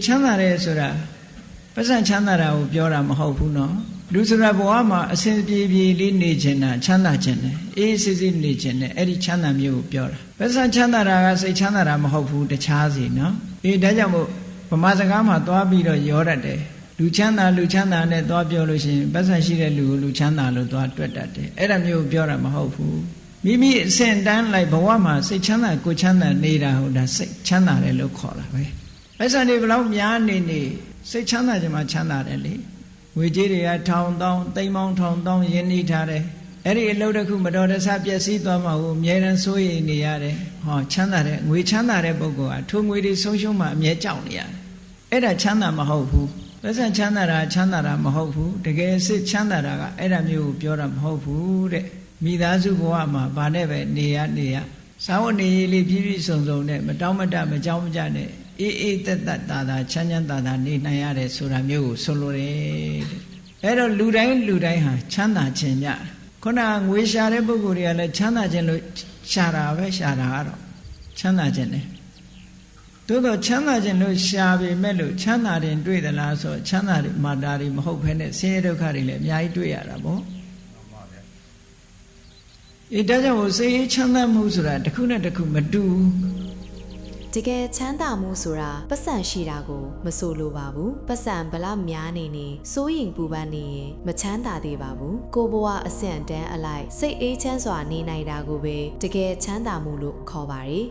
ချမ်းသာတယ်ဆိုတာပတ်စံချမ်းသာတာကိုပြောတာမဟုတ်ဘူးနော်လူဆိုတာဘဝမှာအစဉ်ပြေပြေလေးနေခြင်းတာချမ်းသာခြင်းတယ်အေးစစ်စစ်နေခြင်းတယ်အဲ့ဒီချမ်းသာမျိုးကိုပြောတာပတ်စံချမ်းသာတာကစိတ်ချမ်းသာတာမဟုတ်ဘူးတခြားစီနော်အေးဒါကြောင့်မို့ဗမာစကားမှာသွားပြီးတော့ရောတတ်တယ်လူချမ်းသာနဲ့သွားပြောလို့ရှိရင်ပတ်စံရှိတဲ့လူကိုလူချမ်းသာလို့သွားတွက်တတ်တယ်အဲ့ဒါမျိုးကိုပြောတာမဟုတ်ဘူးမိမိအစဉ်တန်းလိုက်ဘဝမှာစိတ်ချမ်းသာကိုချမ်းသာနေတာဟုတ်ဒါစိတ်ချမ်းသာတယ်လို့ခေါ်တာပဲပတ်စံတွေဘလောက်များနေစိတ်ချမ်းသာခြင်းမှာချမ်းသာတယ်လေငွေကြေးတွေကထောင်တောင်းသိန်းပေါင်းထောင်တောင်းရင်းနှီးထားတယ်အဲ့ဒီအလုပ်တစ်ခုမတော်တဆပျက်စီးသွားမှကိုအမြဲတမ်းစိုးရိမ်နေရတယ်ဟောချမ်းသာတဲ့ငွေချမ်းသာတဲ့ပုဂ္ဂိုလ်ကထိုငွေတွေဆုံးရှုံးမှအမြဲကြောက်နေရတယ်အဲ့ဒါချမ်းသာမဟုတ်ဘူးပတ်စံချမ်းသာတာမဟုတ်ဘူးတကယ်စစ်ချမ်းသာတာကအဲ့ဒါမျိုးကိုပြောတာမဟုတ်ဘူးတဲ့မိသားစုဘဝမှာဗာနဲ့ပဲနေရစာဝတ်နေရေးလေးပြည့်ပြည့်စုံစုံနဲ့မတောင်းမတမကြောက်မကြနဲ့အေးသက်သာချမ်းသာနေနိုင်ရတယ်ဆိုတာမျိုးကိုဆိုလိုတယ်တဲ့အဲ့တော့လူတိုင်းဟာချမ်းသာခြင်းကြခုနငွေရှာတဲ့ပုဂ္ဂိုလ်တွေကလည်းချမ်းသာခြင်းလို့ရှာတာကတော့ချမ်းသာခြင်းတယ်သို့တော့ချမ်းသာခြင်းလို့ရှာပေမဲ့လို့ချမ်းသာတယ်တွေ့သလားဆိုချမ်းသာတယ်မာတာတွေမဟုတ်ဘဲနဲ့ဆင်းရဲဒုက္ခတွေလည်းအများကြီးတွေ့ရတာပေါ့ဒါကြောင့်စိတ်ချမ်းသာမှုဆိုတာတစ်ခုနဲ့တစ်ခုမတူတကယ်ချမ်းသာမှုဆိုတာပတ်စံရှိတာကိုမဆိုလိုပါဘူးပတ်စံဘလောက်များနေစိုးရင်ပူပန်နေရင်မချမ်းသာသေးပါဘူးကိုဘဝအဆင့်တန်းအလိုက်စိတ်အေးချမ်းစွာနေနိုင်တာကိုပဲတကယ်ချမ်းသာမှုလို့ခေါ်ပါတယ်